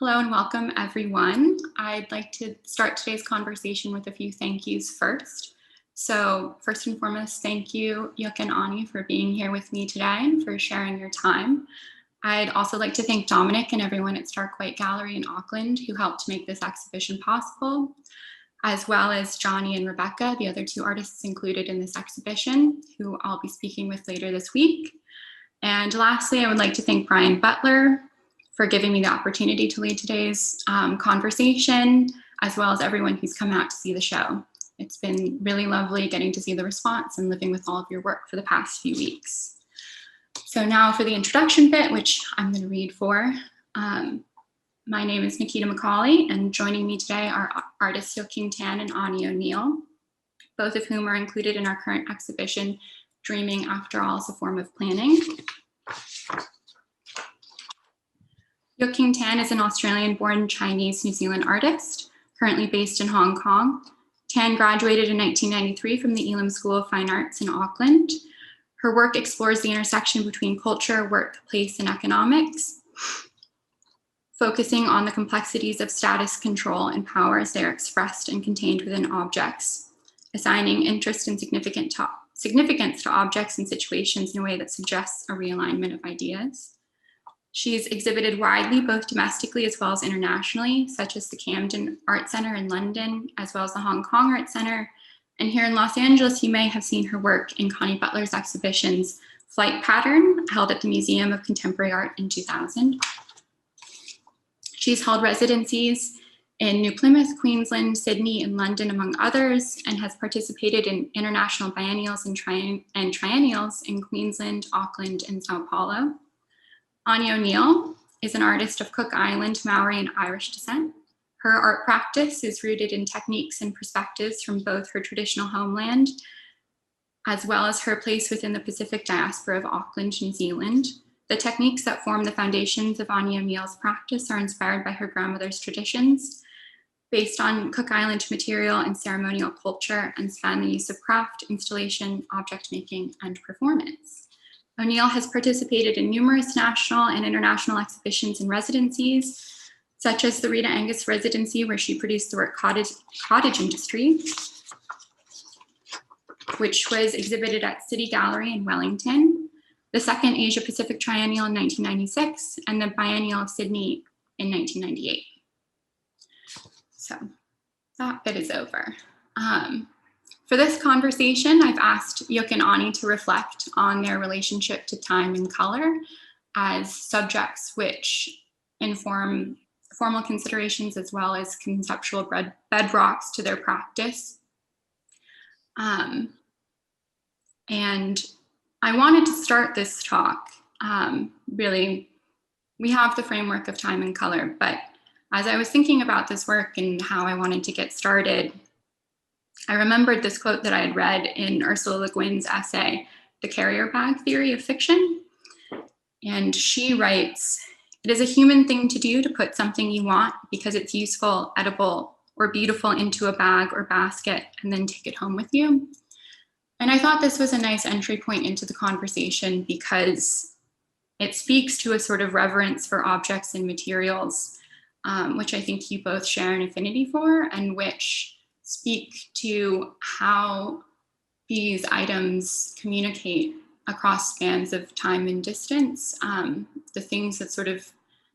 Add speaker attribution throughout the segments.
Speaker 1: Hello and welcome, everyone. I'd like to start today's conversation with a few thank yous first. So first and foremost, thank you, Yuk and Ani, for being here with me today and for sharing your time. I'd also like to thank Dominic and everyone at Stark White Gallery in Auckland who helped to make this exhibition possible, as well as Johnny and Rebecca, the other two artists included in this exhibition, who I'll be speaking with later this week. And lastly, I would like to thank Brian Butler for giving me the opportunity to lead today's conversation, as well as everyone who's come out to see the show. It's been really lovely getting to see the response and living with all of your work for the past few weeks. So now for the introduction bit, which I'm going to read for. My name is Nikita McCauley, and joining me today are artists Yuk Tan and Ani O'Neill, both of whom are included in our current exhibition, Dreaming After All is a Form of Planning. Yuk Tan is an Australian-born Chinese New Zealand artist, currently based in Hong Kong. Tan graduated in 1993 from the Elam School of Fine Arts in Auckland. Her work explores the intersection between culture, work, place, and economics, focusing on the complexities of status, control, and power as they are expressed and contained within objects, assigning interest and significance to objects and situations in a way that suggests a realignment of ideas. She's exhibited widely, both domestically as well as internationally, such as the Camden Art Center in London, as well as the Hong Kong Art Center. And here in Los Angeles, you may have seen her work in Connie Butler's exhibitions, Flight Pattern, held at the Museum of Contemporary Art in 2000. She's held residencies in New Plymouth, Queensland, Sydney, and London, among others, and has participated in international biennials and triennials in Queensland, Auckland, and Sao Paulo. Ani O'Neill is an artist of Cook Island, Maori, and Irish descent. Her art practice is rooted in techniques and perspectives from both her traditional homeland, as well as her place within the Pacific diaspora of Auckland, New Zealand. The techniques that form the foundations of Ani O'Neill's practice are inspired by her grandmother's traditions, based on Cook Island material and ceremonial culture, and span the use of craft, installation, object making, and performance. O'Neill has participated in numerous national and international exhibitions and residencies, such as the Rita Angus residency, where she produced the work Cottage Industry, which was exhibited at City Gallery in Wellington, the second Asia Pacific Triennial in 1996, and the Biennial of Sydney in 1998. So that bit is over. For this conversation, I've asked Yuk and Ani to reflect on their relationship to time and color as subjects which inform formal considerations as well as conceptual bedrocks to their practice. And I wanted to start this talk, really, we have the framework of time and color, but as I was thinking about this work and how I wanted to get started, I remembered this quote that I had read in Ursula Le Guin's essay, The Carrier Bag Theory of Fiction. And she writes, "It is a human thing to do to put something you want because it's useful, edible, or beautiful into a bag or basket and then take it home with you." And I thought this was a nice entry point into the conversation because it speaks to a sort of reverence for objects and materials, which I think you both share an affinity for, and which speak to how these items communicate across spans of time and distance, the things that sort of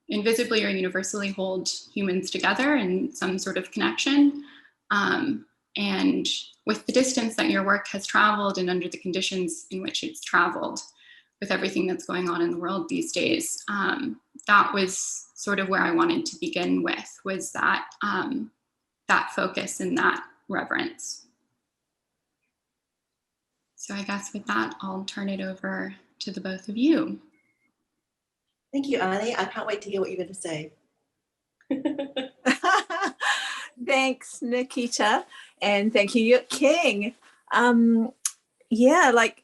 Speaker 1: invisibly or universally hold humans together in some sort of connection. And with the distance that your work has traveled and under the conditions in which it's traveled, with everything that's going on in the world these days, that was sort of where I wanted to begin with, was that that focus and that reverence. So I guess with that, I'll turn it over to the both of you.
Speaker 2: Thank you, Ani. I can't wait to hear what you're going to say.
Speaker 3: Thanks, Nikita, and thank you, King. Yeah, like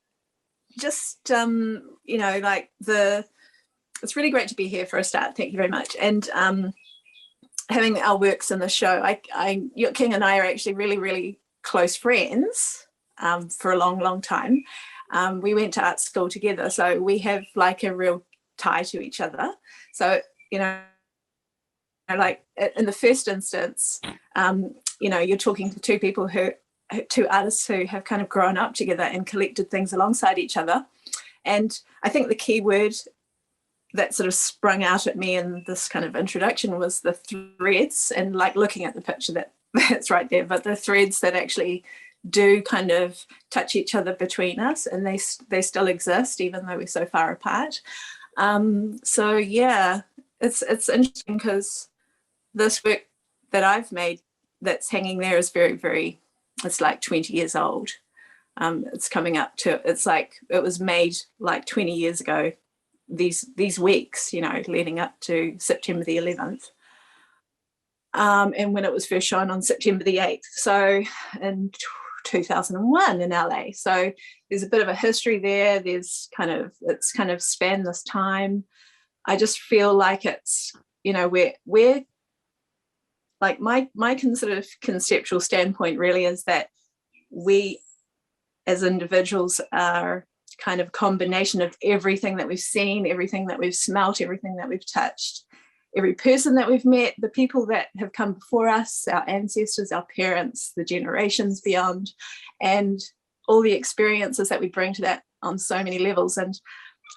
Speaker 3: just you know, like it's really great to be here for a start. Thank you very much. And having our works in the show, Yuk King and I are actually really, really close friends for a long, long time. We went to art school together, so we have like a real tie to each other. So, you know, like in the first instance, you know, you're talking to two artists who have kind of grown up together and collected things alongside each other. And I think the key word that sort of sprung out at me in this kind of introduction was the threads, and like looking at the picture that's right there, but the threads that actually do kind of touch each other between us, and they still exist even though we're so far apart. So yeah, it's interesting because this work that I've made that's hanging there is very, very, it's like 20 years old. It's coming up to, it's like, it was made like 20 years ago, these weeks, you know, leading up to September the 11th. And when it was first shown on September the 8th. So in 2001 in LA. So there's a bit of a history there. It's kind of spanned this time. I just feel like it's, you know, we're like my sort of conceptual standpoint really is that we as individuals are kind of a combination of everything that we've seen, everything that we've smelt, everything that we've touched, every person that we've met, the people that have come before us, our ancestors, our parents, the generations beyond, and all the experiences that we bring to that on so many levels. And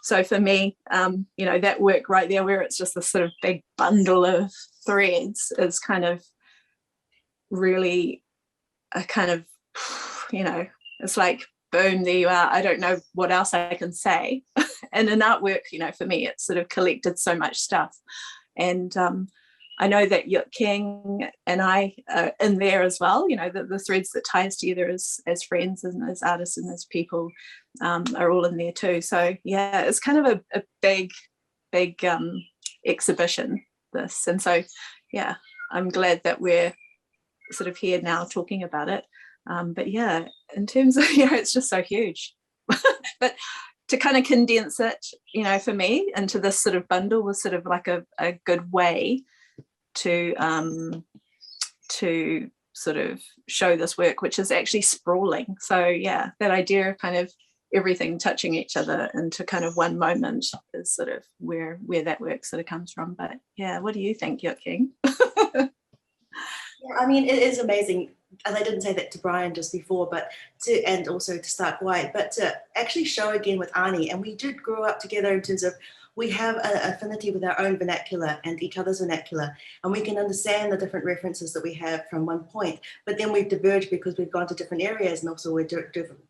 Speaker 3: so for me, you know, that work right there where it's just this sort of big bundle of threads is kind of really a kind of, you know, it's like, boom, there you are. I don't know what else I can say. And in artwork, you know, for me, it's sort of collected so much stuff. And I know that Yuk King and I are in there as well, you know, the threads that tie us together as friends and as artists and as people are all in there too. So yeah, it's kind of a big exhibition, this. And so, yeah, I'm glad that we're sort of here now talking about it. But yeah, in terms of, you know, it's just so huge. But to kind of condense it, you know, for me into this sort of bundle was sort of like a good way to sort of show this work, which is actually sprawling. So yeah, that idea of kind of everything touching each other into kind of one moment is sort of where that work sort of comes from. But yeah, what do you think, Yuk King?
Speaker 2: Yeah, I mean, it is amazing. And I didn't say that to Brian just before, and also to Stark White, but to actually show again with Ani, and we did grow up together in terms of we have an affinity with our own vernacular and each other's vernacular, and we can understand the different references that we have from one point, but then we've diverged because we've gone to different areas, and also we're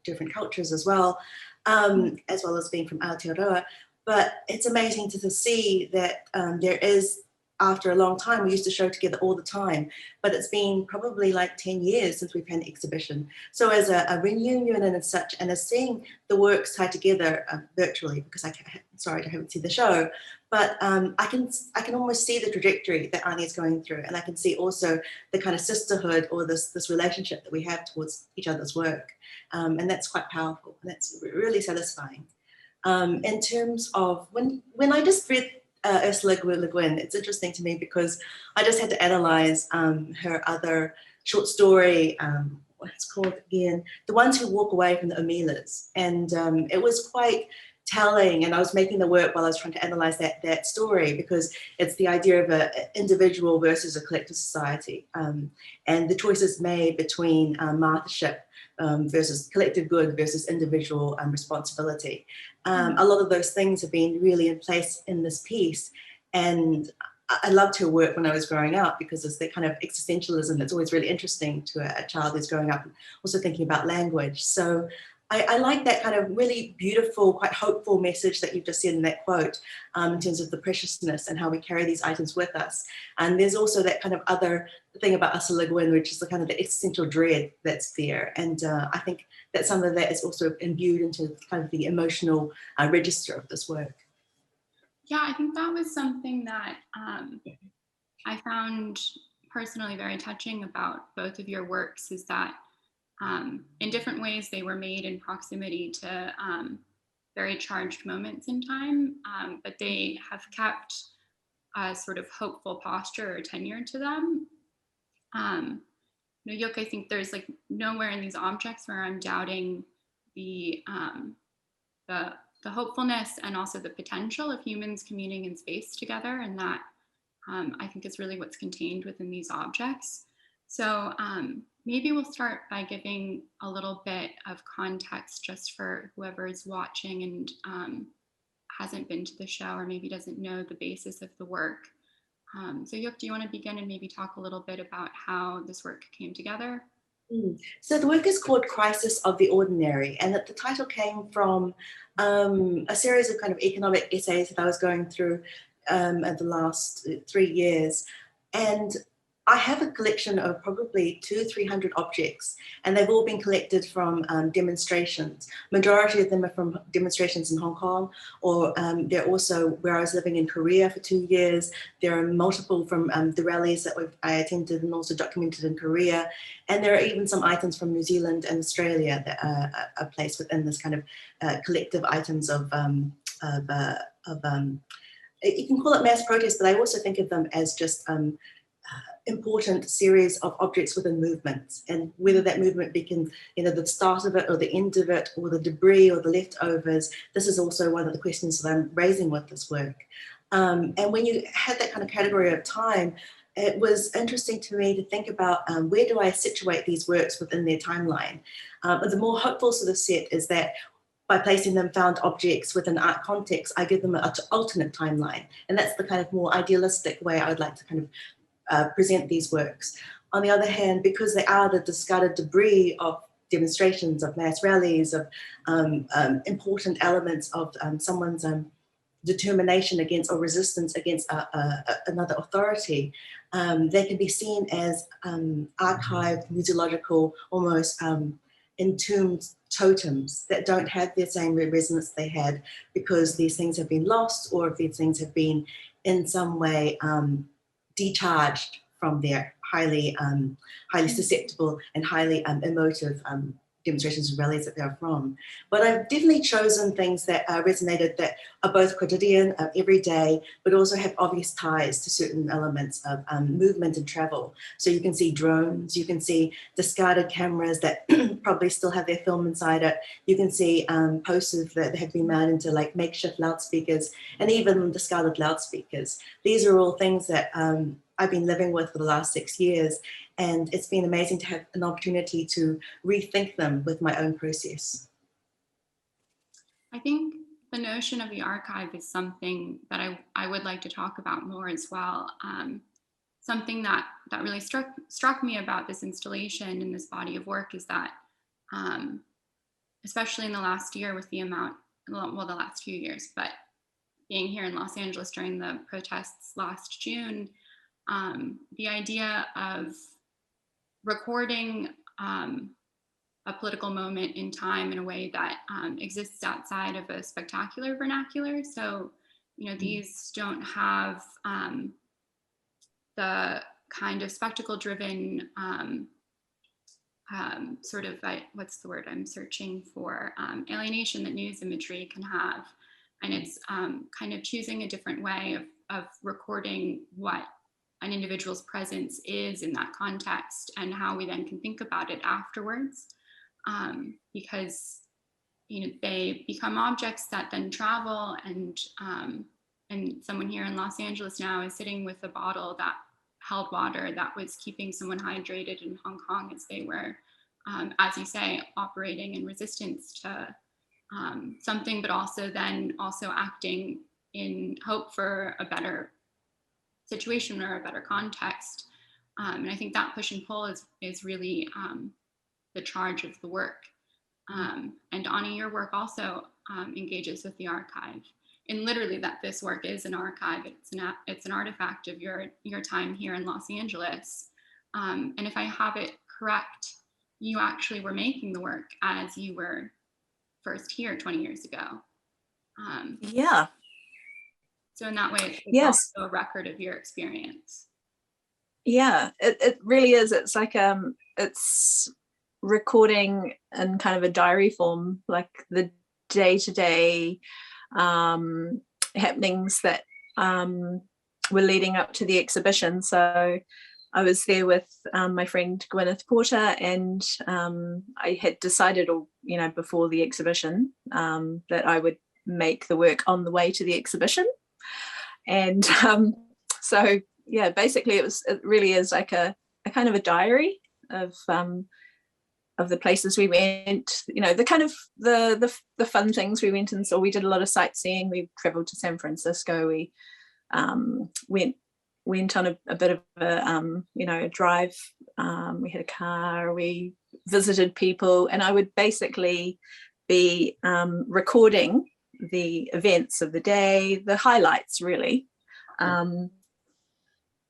Speaker 2: different cultures as well as being from Aotearoa. But it's amazing to see that there is, after a long time, we used to show together all the time, but it's been probably like 10 years since we've had an exhibition. So as a reunion and as such, and as seeing the works tied together virtually, because I haven't seen the show, but I can almost see the trajectory that Ani is going through, and I can see also the kind of sisterhood or this relationship that we have towards each other's work, and that's quite powerful. And that's really satisfying. In terms of when I just read Ursula Le Guin, it's interesting to me because I just had to analyze her other short story, what's called again, The Ones Who Walk Away from the Omelas. And it was quite telling, and I was making the work while I was trying to analyze that story, because it's the idea of an individual versus a collective society, and the choices made between martyrship versus collective good versus individual responsibility. A lot of those things have been really in place in this piece, and I loved her work when I was growing up because it's that kind of existentialism that's always really interesting to a child who's growing up and also thinking about language. So I like that kind of really beautiful, quite hopeful message that you've just said in that quote, in terms of the preciousness and how we carry these items with us. And there's also that kind of other thing about Ursula Le Guin, which is the kind of the existential dread that's there. And I think that some of that is also imbued into kind of the emotional register of this work.
Speaker 1: Yeah, I think that was something that I found personally very touching about both of your works, is that in different ways they were made in proximity to very charged moments in time, but they have kept a sort of hopeful posture or tenure to them. Yuk, I think there's like nowhere in these objects where I'm doubting the hopefulness and also the potential of humans communing in space together, and that I think is really what's contained within these objects. So maybe we'll start by giving a little bit of context just for whoever is watching and hasn't been to the show or maybe doesn't know the basis of the work. So Yuk, do you want to begin and maybe talk a little bit about how this work came together?
Speaker 2: So the work is called Crisis of the Ordinary, and the title came from a series of kind of economic essays that I was going through at the last 3 years. And I have a collection of probably 200-300 objects, and they've all been collected from demonstrations. Majority of them are from demonstrations in Hong Kong, or they're also where I was living in Korea for 2 years. There are multiple from the rallies that I attended and also documented in Korea. And there are even some items from New Zealand and Australia that are placed within this kind of collective items of you can call it mass protest, but I also think of them as just important series of objects within movements, and whether that movement became, the start of it or the end of it or the debris or the leftovers. This is also one of the questions that I'm raising with this work. And when you had that kind of category of time, it was interesting to me to think about where do I situate these works within their timeline. But the more hopeful sort of set is that by placing them found objects within art context, I give them an alternate timeline. And that's the kind of more idealistic way I would like to kind of present these works. On the other hand, because they are the discarded debris of demonstrations, of mass rallies, of important elements of someone's determination against or resistance against another authority, they can be seen as archived, museological, almost entombed totems that don't have the same resonance they had because these things have been lost, or if these things have been in some way decharged from their highly susceptible and highly emotive demonstrations and rallies that they're from. But I've definitely chosen things that resonated, that are both quotidian, everyday, but also have obvious ties to certain elements of movement and travel. So you can see drones, you can see discarded cameras that probably still have their film inside it. You can see posters that have been made into like makeshift loudspeakers, and even discarded loudspeakers. These are all things that I've been living with for the last 6 years. And it's been amazing to have an opportunity to rethink them with my own process.
Speaker 1: I think the notion of the archive is something that I would like to talk about more as well. Something that really struck me about this installation and this body of work is that, especially in the last year with the amount, well, the last few years, but being here in Los Angeles during the protests last June, the idea of recording a political moment in time in a way that exists outside of a spectacular vernacular. So, these don't have the kind of spectacle-driven sort of, what's the word I'm searching for, alienation that news imagery can have. And it's kind of choosing a different way of recording what an individual's presence is in that context and how we then can think about it afterwards, because they become objects that then travel, and someone here in Los Angeles now is sitting with a bottle that held water that was keeping someone hydrated in Hong Kong as they were, as you say, operating in resistance to something, but also acting in hope for a better situation or a better context. And I think that push and pull is really the charge of the work. And Ani, your work also engages with the archive, and literally that this work is an archive. It's an artifact of your time here in Los Angeles. And if I have it correct, you actually were making the work as you were first here 20 years ago.
Speaker 3: Yeah.
Speaker 1: So in that way, it's
Speaker 3: Yes.
Speaker 1: also a record of your experience.
Speaker 3: Yeah, it really is. It's like it's recording in kind of a diary form, like the day-to-day happenings that were leading up to the exhibition. So I was there with my friend Gwyneth Porter, and I had decided, before the exhibition, that I would make the work on the way to the exhibition. And so yeah, basically it really is like a kind of a diary of the places we went, you know, the kind of the fun things we went and saw. We did a lot of sightseeing. We traveled to San Francisco. We went on a bit of a you know, a drive. We had a car. We visited people, and I would basically be recording the events of the day, the highlights really, of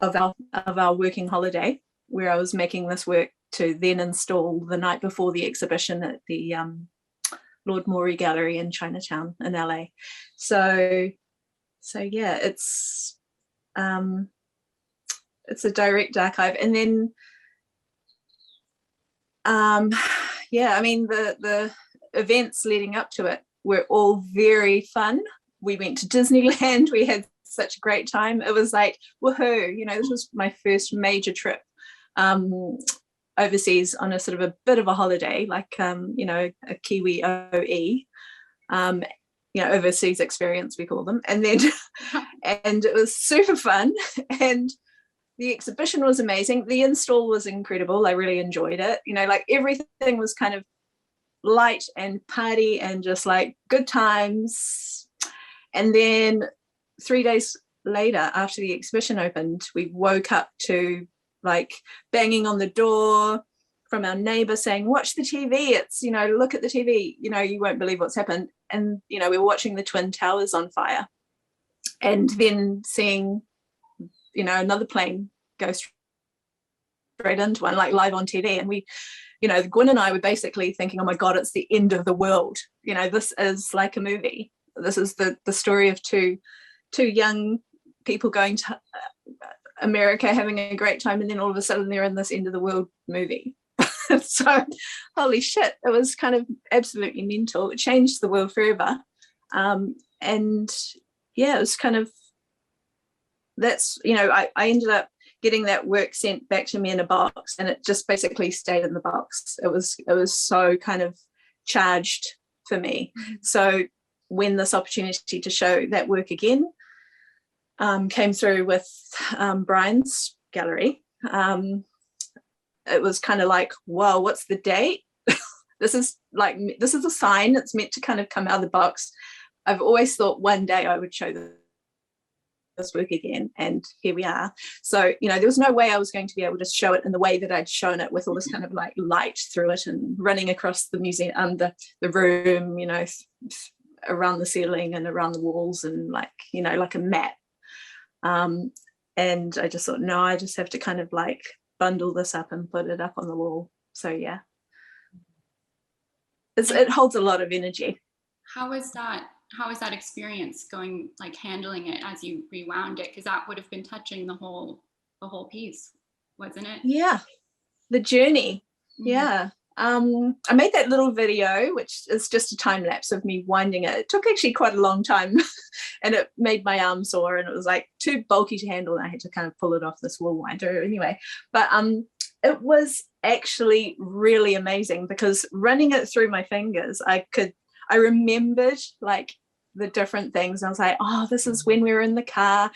Speaker 3: our working holiday, where I was making this work to then install the night before the exhibition at the Lord Morey Gallery in Chinatown in LA. So yeah, it's a direct archive. And then yeah, I mean, the events leading up to it were all very fun. We went to Disneyland. We had such a great time. It was like, woohoo, you know, this was my first major trip overseas on a sort of a bit of a holiday, like you know, a Kiwi OE, you know, overseas experience we call them. And then and it was super fun, and the exhibition was amazing. The install was incredible. I really enjoyed it. You know, like everything was kind of light and party and just like good times. And then 3 days later, after the exhibition opened, we woke up to like banging on the door from our neighbor saying, watch the TV, it's, you know, look at the TV, you know, you won't believe what's happened. And, you know, we were watching the Twin Towers on fire, and then seeing, you know, another plane go straight into one, like live on TV. And we, you know, Gwen and I were basically thinking, oh my God, it's the end of the world. You know, this is like a movie. This is the story of two young people going to America, having a great time, and then all of a sudden they're in this end of the world movie. So holy shit, it was kind of absolutely mental. It changed the world forever. And yeah, it was kind of, that's, you know, I ended up getting that work sent back to me in a box, and it just basically stayed in the box. It was so kind of charged for me. So when this opportunity to show that work again came through with Brian's gallery, it was kind of like, whoa, what's the date? This is a sign. It's meant to kind of come out of the box. I've always thought one day I would show this work again, and here we are. So, you know, there was no way I was going to be able to show it in the way that I'd shown it, with all this kind of like light through it and running across the museum, the room, you know, around the ceiling and around the walls, and like, you know, like a map. And I just thought, no, I just have to kind of like bundle this up and put it up on the wall. So yeah, it holds a lot of energy.
Speaker 1: How was that experience going, like handling it as you rewound it? Because that would have been touching the whole piece, wasn't it?
Speaker 3: Yeah, the journey. Mm-hmm. Yeah. I made that little video, which is just a time lapse of me winding it. It took actually quite a long time and it made my arm sore, and it was like too bulky to handle, and I had to kind of pull it off this wool winder anyway. But it was actually really amazing, because running it through my fingers, I remembered like the different things. I was like, oh, this is when we were in the car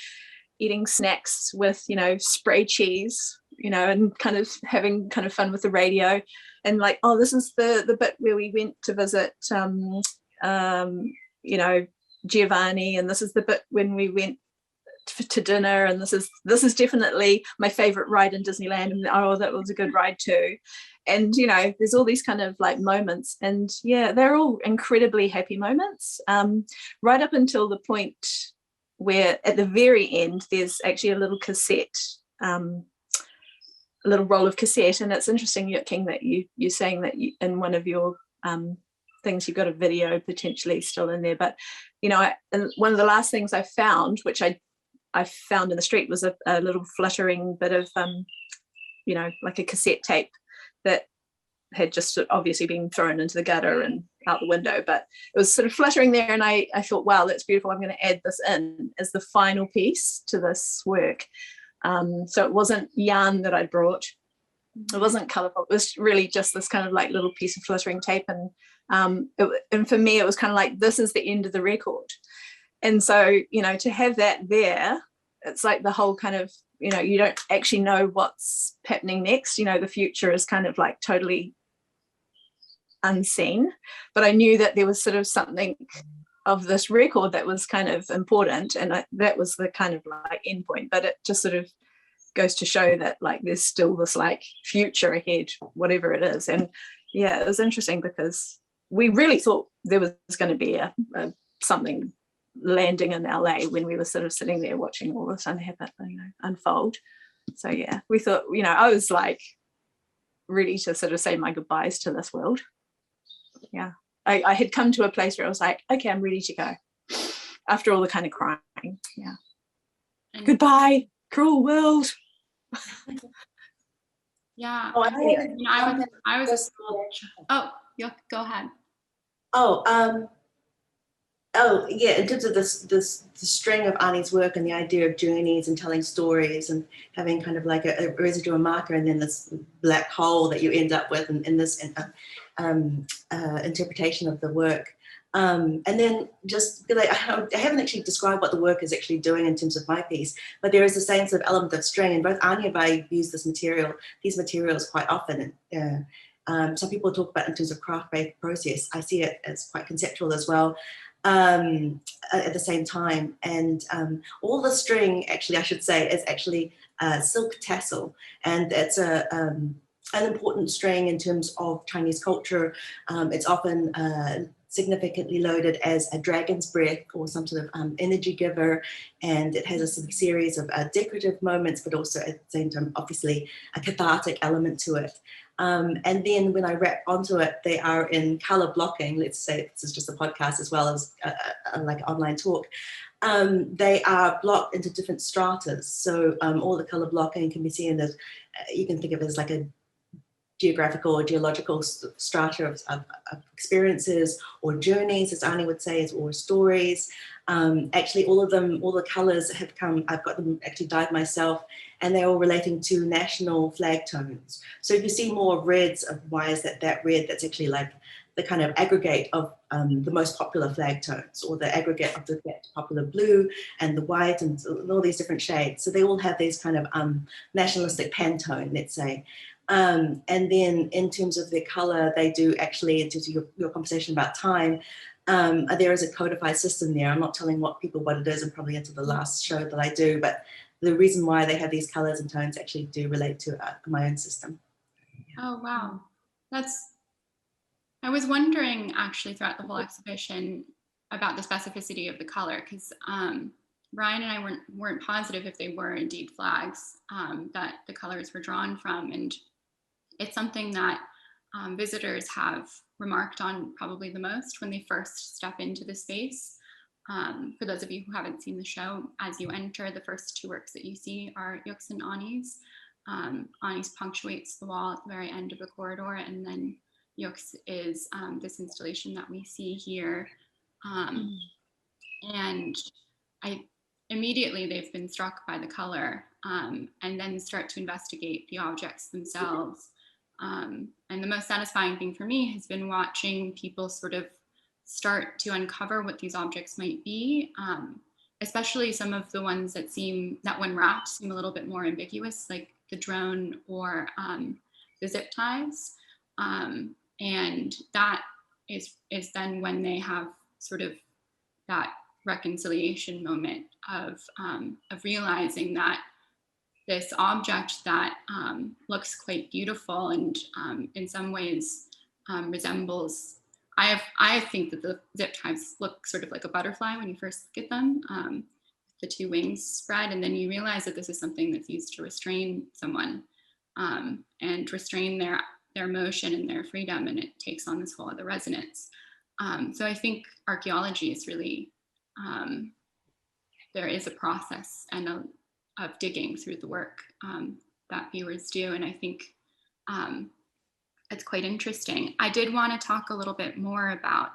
Speaker 3: eating snacks with, you know, spray cheese, you know, and kind of having kind of fun with the radio. And like, oh, this is the bit where we went to visit, you know, Giovanni, and this is the bit when we went to dinner, and this is definitely my favorite ride in Disneyland, and oh, that was a good ride too. And, you know, there's all these kind of like moments, and yeah, they're all incredibly happy moments, right up until the point where at the very end there's actually a little cassette, a little roll of cassette. And it's interesting, King, that you're saying that in one of your things you've got a video potentially still in there. But, you know, and one of the last things I found, which I found in the street, was a little fluttering bit of, you know, like a cassette tape that had just obviously been thrown into the gutter and out the window, but it was sort of fluttering there, and I thought, wow, that's beautiful, I'm going to add this in as the final piece to this work. So it wasn't yarn that I brought, it wasn't colourful, it was really just this kind of like little piece of fluttering tape, and and for me it was kind of like, this is the end of the record. And so, you know, to have that there, it's like the whole kind of you know, you don't actually know what's happening next. You know, the future is kind of like totally unseen, but I knew that there was sort of something of this record that was kind of important, and that was the kind of like end point. But it just sort of goes to show that like there's still this like future ahead, whatever it is. And yeah, it was interesting because we really thought there was going to be a something landing in LA when we were sort of sitting there watching all this unfold. So yeah, we thought, you know, I was like ready to sort of say my goodbyes to this world. Yeah, I had come to a place where I was like, okay, I'm ready to go after all the kind of crying. Yeah, and goodbye, cruel world.
Speaker 1: Yeah.
Speaker 2: Oh,
Speaker 1: I was. Oh, yeah, go ahead.
Speaker 2: Oh, yeah, in terms of the string of Arnie's work and the idea of journeys and telling stories and having kind of like a residual marker and then this black hole that you end up with in this interpretation of the work. And then just like, I haven't actually described what the work is actually doing in terms of my piece, but there is a same sort of element of string, and both Arnie and I use these materials quite often. Some people talk about it in terms of craft-based process. I see it as quite conceptual as well. At the same time, and all the string, actually, I should say, is actually silk tassel, and it's an important string in terms of Chinese culture. It's often significantly loaded as a dragon's breath or some sort of energy giver, and it has a sort of series of decorative moments, but also at the same time, obviously, a cathartic element to it. And then when I wrap onto it, they are in color blocking. Let's say this is just a podcast as well as like online talk. They are blocked into different stratas. So all the color blocking can be seen as, you can think of it as like a geographical or geological strata of experiences or journeys, as Arnie would say, or stories. Actually, all of them, all the colors have come, I've got them actually dyed myself, and they're all relating to national flag tones. So if you see more reds, of why is that red? That's actually like the kind of aggregate of the most popular flag tones, or the aggregate of the popular blue and the white and all these different shades. So they all have these kind of nationalistic Pantone, let's say. And then in terms of their color, they do actually, in terms of your conversation about time, there is a codified system there. I'm not telling people what it is, and probably into the last show that I do, but the reason why they have these colors and tones actually do relate to my own system.
Speaker 1: Oh, wow. I was wondering actually throughout the whole exhibition about the specificity of the color, because Brian and I weren't positive if they were indeed flags that the colors were drawn from. And it's something that visitors have remarked on probably the most when they first step into the space. For those of you who haven't seen the show, as you enter, the first two works that you see are Yuk's and Ani's. Ani's punctuates the wall at the very end of the corridor, and then Yuk's is this installation that we see here. And immediately they've been struck by the color, and then start to investigate the objects themselves. And the most satisfying thing for me has been watching people sort of start to uncover what these objects might be, especially some of the ones that when wrapped seem a little bit more ambiguous, like the drone or the zip ties. And that is then when they have sort of that reconciliation moment of realizing that this object that looks quite beautiful and in some ways resembles, I think that the zip ties look sort of like a butterfly when you first look at them, the two wings spread, and then you realize that this is something that's used to restrain someone and restrain their motion and their freedom, and it takes on this whole other resonance. So I think archaeology is really, there is a process and of digging through the work that viewers do, and I think it's quite interesting. I did want to talk a little bit more about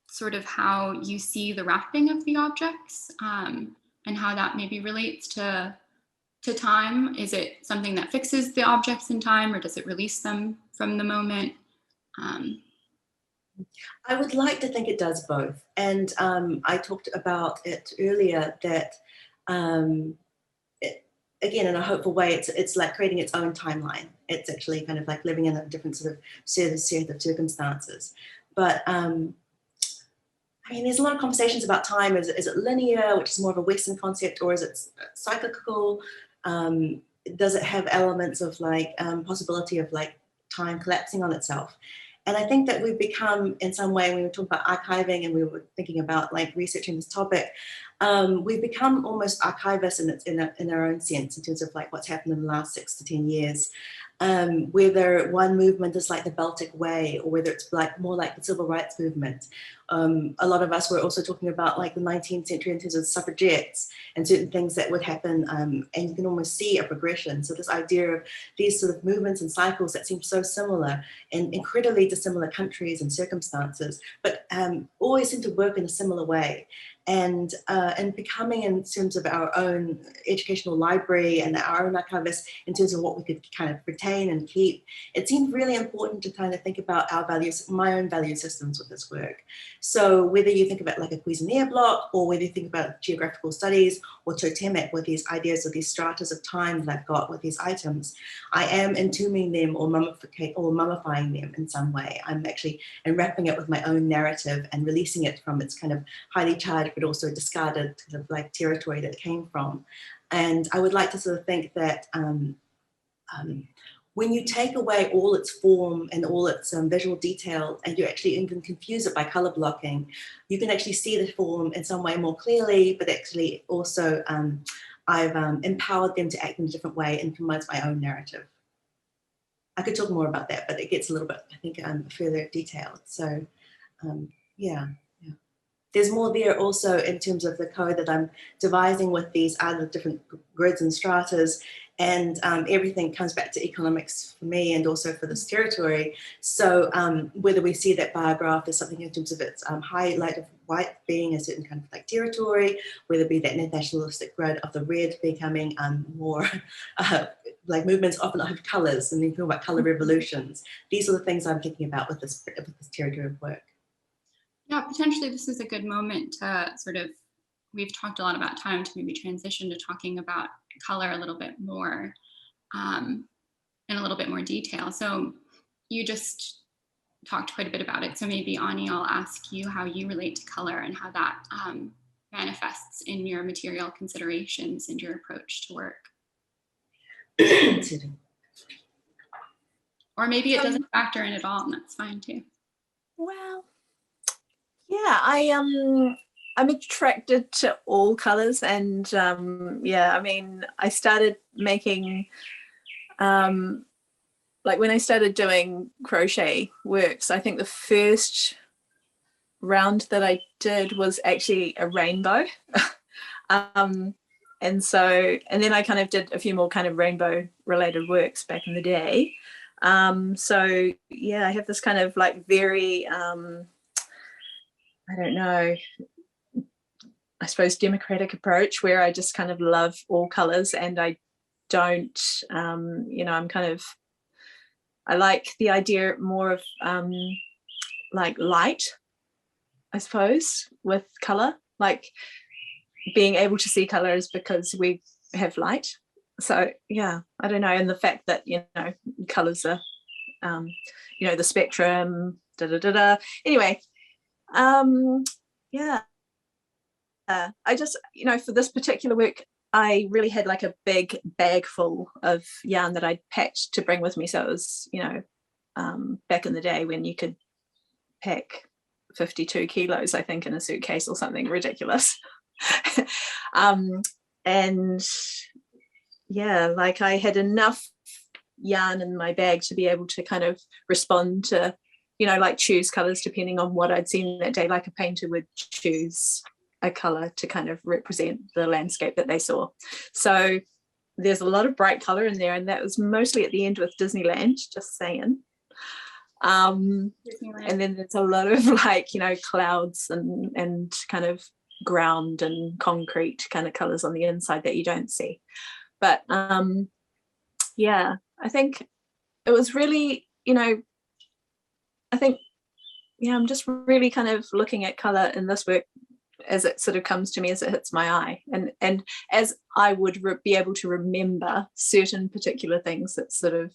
Speaker 1: sort of how you see the wrapping of the objects and how that maybe relates to time. Is it something that fixes the objects in time, or does it release them from the moment?
Speaker 2: I would like to think it does both. And I talked about it earlier that again, in a hopeful way, it's like creating its own timeline. It's actually kind of like living in a different sort of set of circumstances. But I mean, there's a lot of conversations about time. Is it linear, which is more of a Western concept, or is it cyclical? Does it have elements of like possibility of like time collapsing on itself? And I think that we've become, in some way, when we were talking about archiving and we were thinking about like researching this topic, we've become almost archivists in our own sense, in terms of like what's happened in the last 6 to 10 years. Whether one movement is like the Baltic Way, or whether it's like more like the civil rights movement. A lot of us were also talking about like the 19th century in terms of suffragettes and certain things that would happen, and you can almost see a progression. So this idea of these sort of movements and cycles that seem so similar in incredibly dissimilar countries and circumstances, but always seem to work in a similar way. And becoming, in terms of our own educational library and our own archivists, in terms of what we could kind of retain and keep, it seemed really important to kind of think about our values, my own value systems with this work. So whether you think about like a Cuisenaire block, or whether you think about geographical studies or totemic, with these ideas of these stratas of time that I've got with these items, I am entombing them or mummifying them in some way. I'm actually enwrapping it with my own narrative and releasing it from its kind of highly charged but also discarded kind of like territory that it came from. And I would like to sort of think that when you take away all its form and all its visual detail, and you actually even confuse it by color blocking, you can actually see the form in some way more clearly, but actually also I've empowered them to act in a different way and promotes my own narrative. I could talk more about that, but it gets a little bit, I think, further detailed. So yeah. There's more there also in terms of the code that I'm devising with these other different grids and stratas, and everything comes back to economics for me and also for this territory. So whether we see that bar graph as something in terms of its highlight of white being a certain kind of like territory, whether it be that nationalistic grid of the red becoming more like movements often have colors, and then talk about color revolutions. These are the things I'm thinking about with this territory of work.
Speaker 1: Yeah, potentially this is a good moment to sort of, we've talked a lot about time, to maybe transition to talking about color a little bit more, in a little bit more detail. So you just talked quite a bit about it. So maybe Ani, I'll ask you how you relate to color and how that manifests in your material considerations and your approach to work. Or maybe it doesn't factor in at all, and that's fine too.
Speaker 3: Well, yeah, I'm attracted to all colors, and yeah, I mean, I started making like when I started doing crochet works, I think the first round that I did was actually a rainbow. And then I kind of did a few more kind of rainbow related works back in the day. So yeah, I have this kind of like very I don't know, I suppose democratic approach where I just kind of love all colors, and I don't, you know, I'm kind of, I like the idea more of like light, I suppose, with color, like being able to see color is because we have light. So yeah, I don't know. And the fact that, you know, colors are, you know, the spectrum, Anyway, yeah, I just, you know, for this particular work, I really had like a big bag full of yarn that I'd packed to bring with me. So it was, you know, back in the day when you could pack 52 kilos, I think, in a suitcase or something ridiculous. And yeah, like I had enough yarn in my bag to be able to kind of respond to, you know, like choose colors depending on what I'd seen that day. Like a painter would choose a color to kind of represent the landscape that they saw. So there's a lot of bright color in there, and that was mostly at the end with Disneyland, just saying. And then there's a lot of like, you know, clouds and kind of ground and concrete kind of colors on the inside that you don't see. But yeah, I think it was really, you know, I think, yeah, I'm just really kind of looking at color in this work as it sort of comes to me, as it hits my eye, and as I would be able to remember certain particular things that sort of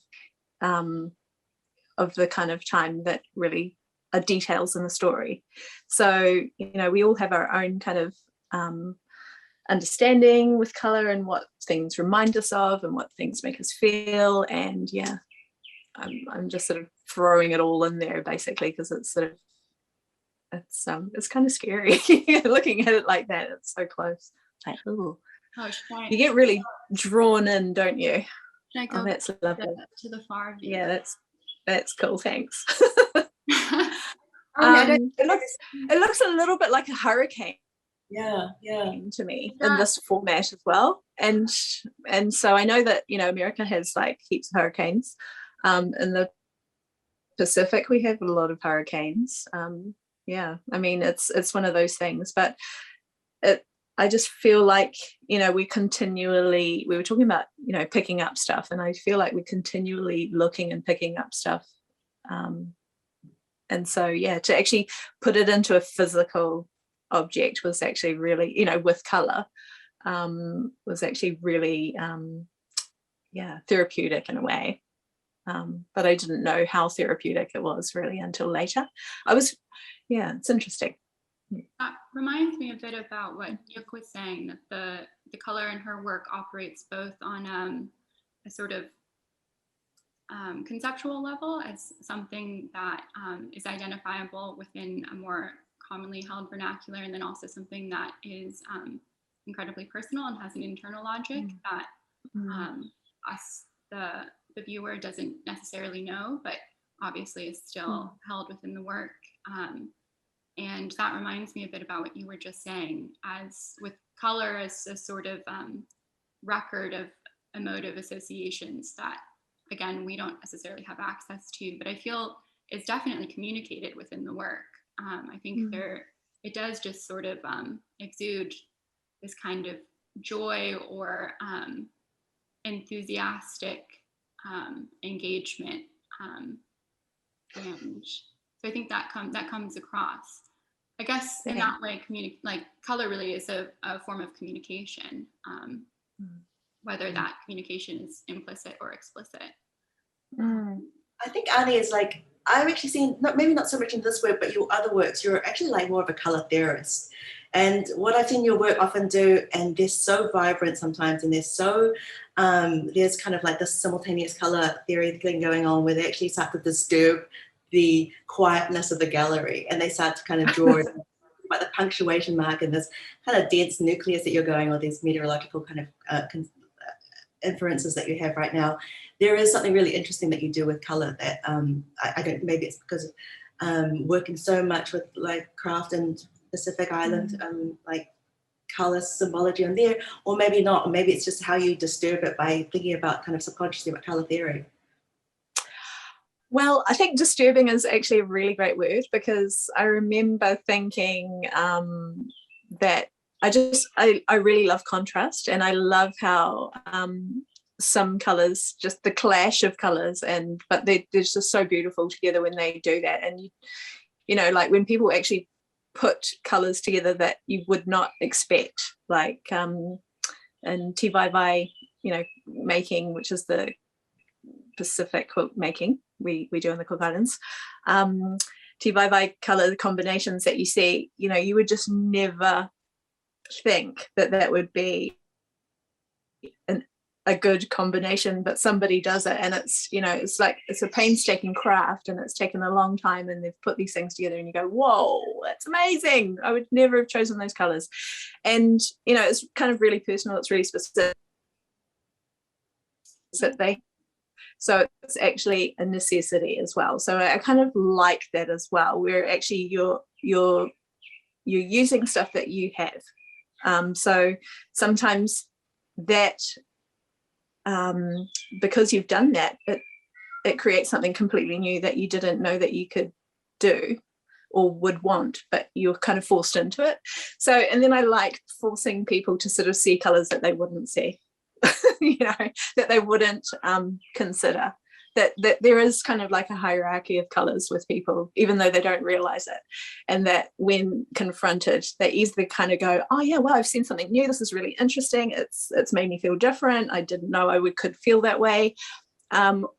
Speaker 3: the kind of time that really are details in the story. So, you know, we all have our own kind of understanding with color and what things remind us of and what things make us feel. And yeah, I'm just sort of throwing it all in there basically, because it's sort of, it's kind of scary looking at it like that. It's so close. Like, ooh.
Speaker 1: Oh,
Speaker 3: you get really drawn in, don't you?
Speaker 1: Should I go
Speaker 3: that's lovely.
Speaker 1: to the far view?
Speaker 3: Yeah, that's cool. Thanks.
Speaker 2: It
Speaker 3: looks a little bit like a hurricane.
Speaker 2: Yeah,
Speaker 3: to me in this format as well, and so I know that, you know, America has like heaps of hurricanes. In the Pacific we have a lot of hurricanes. Yeah, I mean, it's one of those things, but I just feel like, you know, we were talking about, you know, picking up stuff, and I feel like we're continually looking and picking up stuff, and so yeah, to actually put it into a physical object was actually really, you know, with color, was actually really therapeutic in a way, but I didn't know how therapeutic it was really until later. It's interesting.
Speaker 1: That reminds me a bit about what Yuk was saying, that the color in her work operates both on a sort of conceptual level as something that is identifiable within a more commonly held vernacular, and then also something that is incredibly personal and has an internal logic that us, the viewer, doesn't necessarily know, but obviously is still held within the work. And that reminds me a bit about what you were just saying, as with color as a sort of record of emotive associations that, again, we don't necessarily have access to, but I feel is definitely communicated within the work. I think it does just sort of exude this kind of joy or enthusiastic engagement, and so I think that comes across. I guess in that way, like color really is a form of communication, whether that communication is implicit or explicit.
Speaker 2: I think Ani is like, I've actually seen, maybe not so much in this work, but your other works, you're actually like more of a color theorist. And what I've seen your work often do, and they're so vibrant sometimes, and they're so, there's kind of like this simultaneous color theory thing going on where they actually start to disturb the quietness of the gallery, and they start to kind of draw like the punctuation mark and this kind of dense nucleus that you're going, or these meteorological kind of inferences that you have right now. There is something really interesting that you do with color that I don't, maybe it's because of working so much with like craft and Pacific Island, like color symbology on there, or maybe not, or maybe it's just how you disturb it by thinking about kind of subconsciously about color theory.
Speaker 3: Well, I think disturbing is actually a really great word, because I remember thinking that I really love contrast, and I love how some colors, just the clash of colors, but they're just so beautiful together when they do that. And you know, like when people actually put colors together that you would not expect, like in Te Vai Vai, you know, making, which is the Pacific quilt making we do in the Cook Islands, Te Vai Vai color combinations that you see, you know, you would just never think that would be a good combination, but somebody does it, and it's, you know, it's like it's a painstaking craft, and it's taken a long time, and they've put these things together, and you go, whoa, that's amazing. I would never have chosen those colors. And you know, it's kind of really personal, it's really specific. So it's actually a necessity as well. So I kind of like that as well, where actually you're using stuff that you have. So sometimes that, because you've done that, it creates something completely new that you didn't know that you could do or would want, but you're kind of forced into it. So, and then I like forcing people to sort of see colors that they wouldn't see. You know, that they wouldn't consider. that there is kind of like a hierarchy of colors with people, even though they don't realize it. And that when confronted, they either kind of go, oh yeah, well, I've seen something new. This is really interesting. It's made me feel different. I didn't know could feel that way.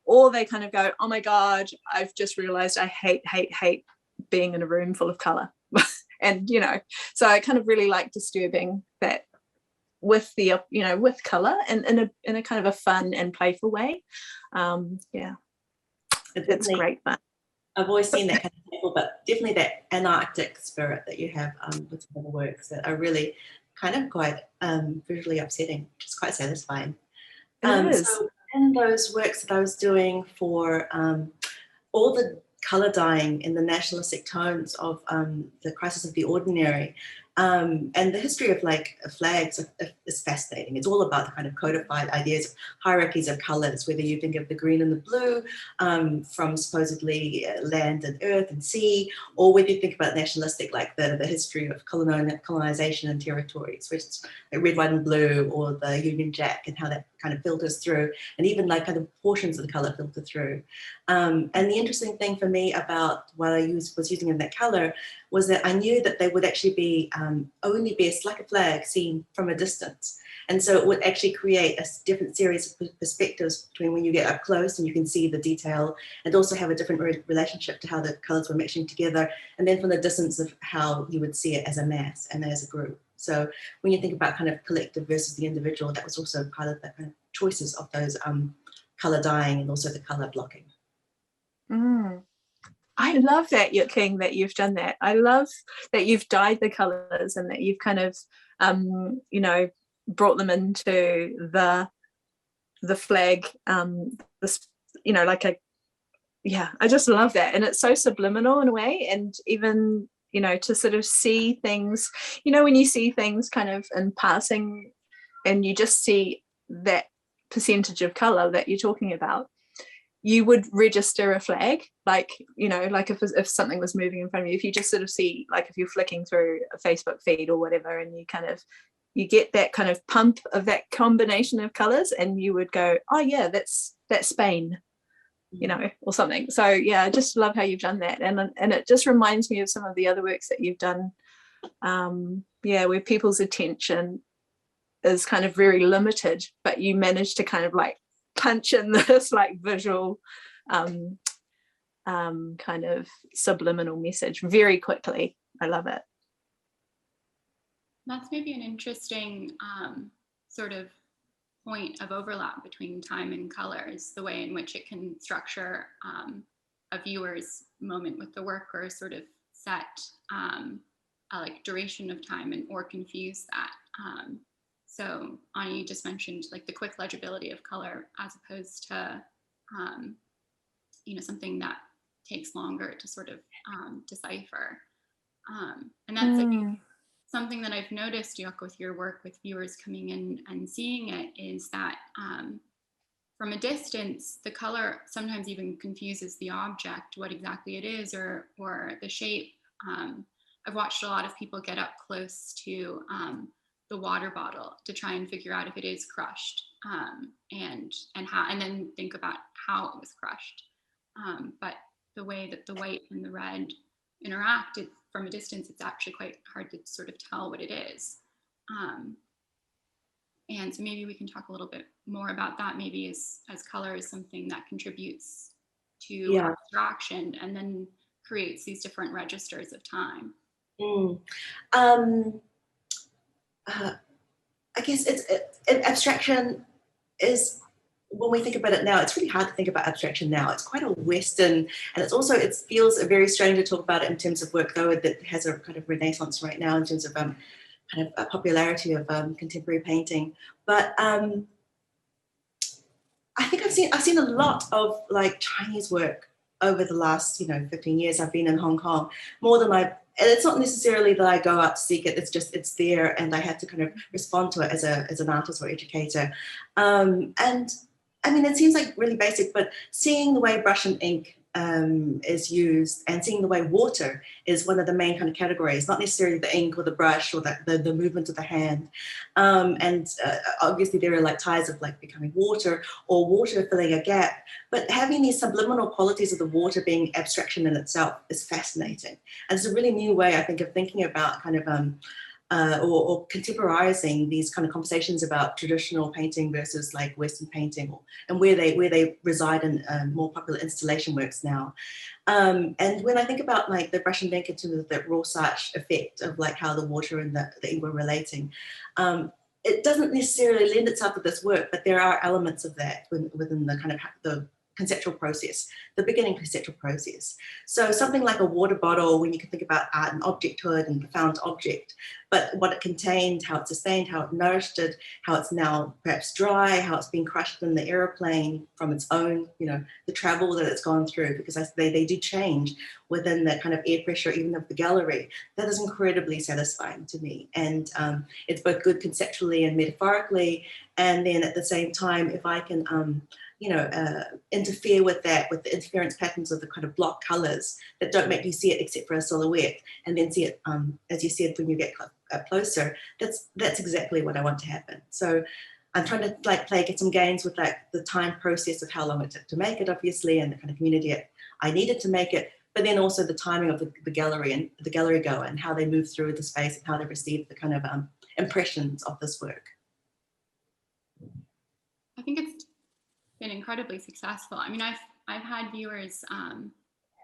Speaker 3: Or they kind of go, oh my God, I've just realized I hate being in a room full of color. And, you know, so I kind of really like disturbing that with the, you know, with color and in a kind of a fun and playful way. Yeah, it's great fun.
Speaker 2: I've always seen that kind of playful, but definitely that anarchic spirit that you have with some of the works that are really kind of quite visually upsetting, which is quite satisfying. So in those works that I was doing for all the colour dyeing in the nationalistic tones of the Crisis of the Ordinary, and the history of like flags is fascinating. It's all about the kind of codified ideas of hierarchies of colours, whether you think of the green and the blue from supposedly land and earth and sea, or whether you think about nationalistic, like the history of colonization and territories, which is like red, white and blue, or the Union Jack and how that kind of filters through, and even like kind of portions of the colour filter through. And the interesting thing for me about what I was using in that colour was that I knew that they would actually be only best like a flag seen from a distance. And so it would actually create a different series of perspectives between when you get up close and you can see the detail, and also have a different relationship to how the colours were mixing together, and then from the distance of how you would see it as a mass and as a group. So when you think about kind of collective versus the individual, that was also part of the kind of choices of those colour dyeing and also the colour blocking.
Speaker 3: I love that, King, that you've done that. I love that you've dyed the colours and that you've kind of, you know, brought them into the flag. This, you know, like I just love that, and it's so subliminal in a way. And even, you know, to sort of see things, you know, when you see things kind of in passing, and you just see that percentage of colour that you're talking about, you would register a flag, like, you know, like if something was moving in front of you, if you just sort of see, like if you're flicking through a Facebook feed or whatever, and you get that kind of pump of that combination of colours, and you would go, oh yeah, that's Spain, you know, or something. So yeah, I just love how you've done that, and it just reminds me of some of the other works that you've done, where people's attention is kind of very limited, but you manage to kind of like punch in this like visual kind of subliminal message very quickly. I love it.
Speaker 1: That's maybe an interesting sort of point of overlap between time and color, is the way in which it can structure a viewer's moment with the work, or sort of set a like duration of time or confuse that. So Ani, you just mentioned like the quick legibility of color as opposed to, you know, something that takes longer to sort of decipher. And that's something that I've noticed, Yoko, with your work with viewers coming in and seeing it, is that from a distance, the color sometimes even confuses the object, what exactly it is, or the shape. I've watched a lot of people get up close to the water bottle to try and figure out if it is crushed, and how, and then think about how it was crushed. But the way that the white and the red interact, from a distance, it's actually quite hard to sort of tell what it is. And so maybe we can talk a little bit more about that, maybe as color is something that contributes to abstraction and then creates these different registers of time.
Speaker 2: I guess abstraction is, when we think about it now, it's really hard to think about abstraction now. It's quite a Western, and it's also, it feels very strange to talk about it in terms of work, though, that has a kind of renaissance right now in terms of kind of a popularity of contemporary painting. But I think I've seen a lot of like Chinese work over the last 15 years. I've been in Hong Kong more than and it's not necessarily that I go out to seek it. It's just, it's there, and I have to kind of respond to it as an artist or educator. And I mean, it seems like really basic, but seeing the way brush and ink is used, and seeing the way water is one of the main kind of categories, not necessarily the ink or the brush or the movement of the hand. Obviously there are like ties of like becoming water or water filling a gap, but having these subliminal qualities of the water being abstraction in itself is fascinating. And it's a really new way, I think, of thinking about kind of or contemporizing these kind of conversations about traditional painting versus like Western painting, and where they reside in more popular installation works now. And when I think about like the brush and ink in terms of the Rorschach effect of like how the water and the ink were relating, it doesn't necessarily lend itself to this work, but there are elements of that within the kind of the conceptual process, the beginning conceptual process. So something like a water bottle, when you can think about art and objecthood and profound object, but what it contained, how it sustained, how it nourished it, how it's now perhaps dry, how it's been crushed in the aeroplane from its own, you know, the travel that it's gone through, because they do change within the kind of air pressure, even of the gallery. That is incredibly satisfying to me. And it's both good conceptually and metaphorically. And then at the same time, if I can, interfere with that, with the interference patterns of the kind of block colors that don't make you see it except for a silhouette, and then see it, as you said, when you get up closer, that's exactly what I want to happen. So I'm trying to like get some gains with like the time process of how long it took to make it, obviously, and the kind of community I needed to make it, but then also the timing of the gallery and the gallery goer and how they move through the space and how they receive the kind of impressions of this work.
Speaker 1: I think it's been incredibly successful. I mean, I've had viewers,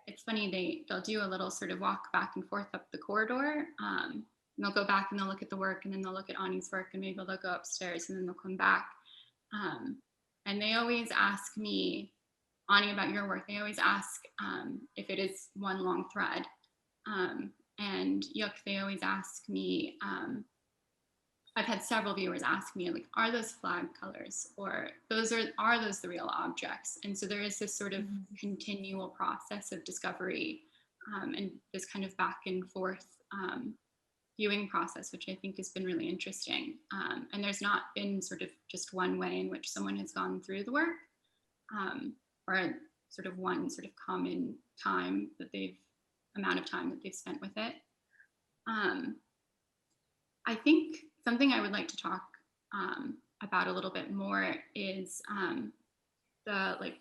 Speaker 1: it's funny, they'll do a little sort of walk back and forth up the corridor, and they'll go back and they'll look at the work, and then they'll look at Ani's work, and maybe they'll go upstairs, and then they'll come back. And they always ask me, Ani, about your work, they always ask if it is one long thread. And Yuk, they always ask me, I've had several viewers ask me, like, are those flag colors, or are those the real objects? And so there is this sort of continual process of discovery, and this kind of back and forth viewing process, which I think has been really interesting. And there's not been sort of just one way in which someone has gone through the work, or sort of one sort of common amount of time that they've spent with it. I think something I would like to talk about a little bit more is the like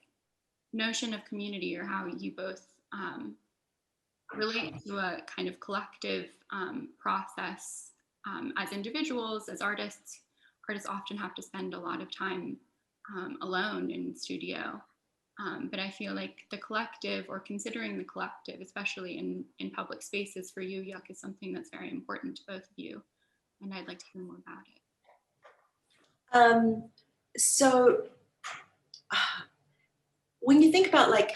Speaker 1: notion of community, or how you both relate to a kind of collective process as individuals, as artists. Artists often have to spend a lot of time alone in the studio. But I feel like the collective, or considering the collective, especially in public spaces for you, Yuk, is something that's very important to both of you. And I'd like to hear more about it.
Speaker 2: So when you think about like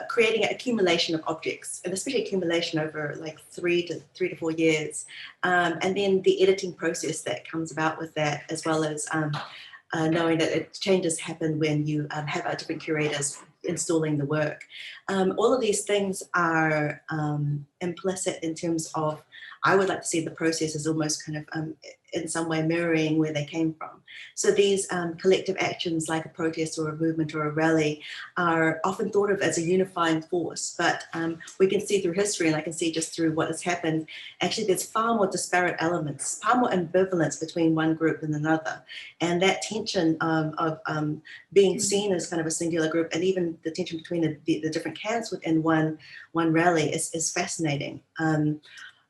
Speaker 2: creating an accumulation of objects, and especially accumulation over like 3 to 4 years, and then the editing process that comes about with that, as well as knowing that changes happen when you have different curators installing the work. All of these things are implicit in terms of, I would like to see the process as almost kind of in some way mirroring where they came from. So these collective actions like a protest or a movement or a rally are often thought of as a unifying force, but we can see through history, and I can see just through what has happened, actually there's far more disparate elements, far more ambivalence between one group and another. And that tension of being seen as kind of a singular group, and even the tension between the different camps within one rally is fascinating.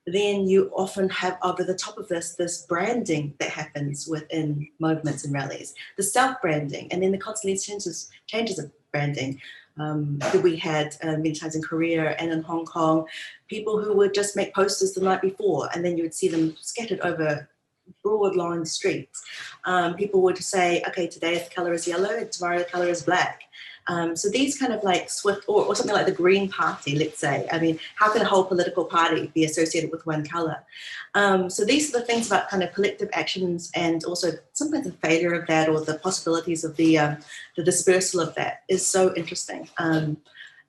Speaker 2: Then you often have over the top of this branding that happens within movements and rallies, the self-branding, and then the constantly changes of branding that we had many times in Korea and in Hong Kong, people who would just make posters the night before, and then you would see them scattered over broad lined streets. People would say, okay, today the color is yellow and tomorrow the color is black. So these kind of like swift, or something like the Green Party, let's say. I mean, how can a whole political party be associated with one color? So these are the things about kind of collective actions, and also sometimes the failure of that, or the possibilities of the dispersal of that is so interesting.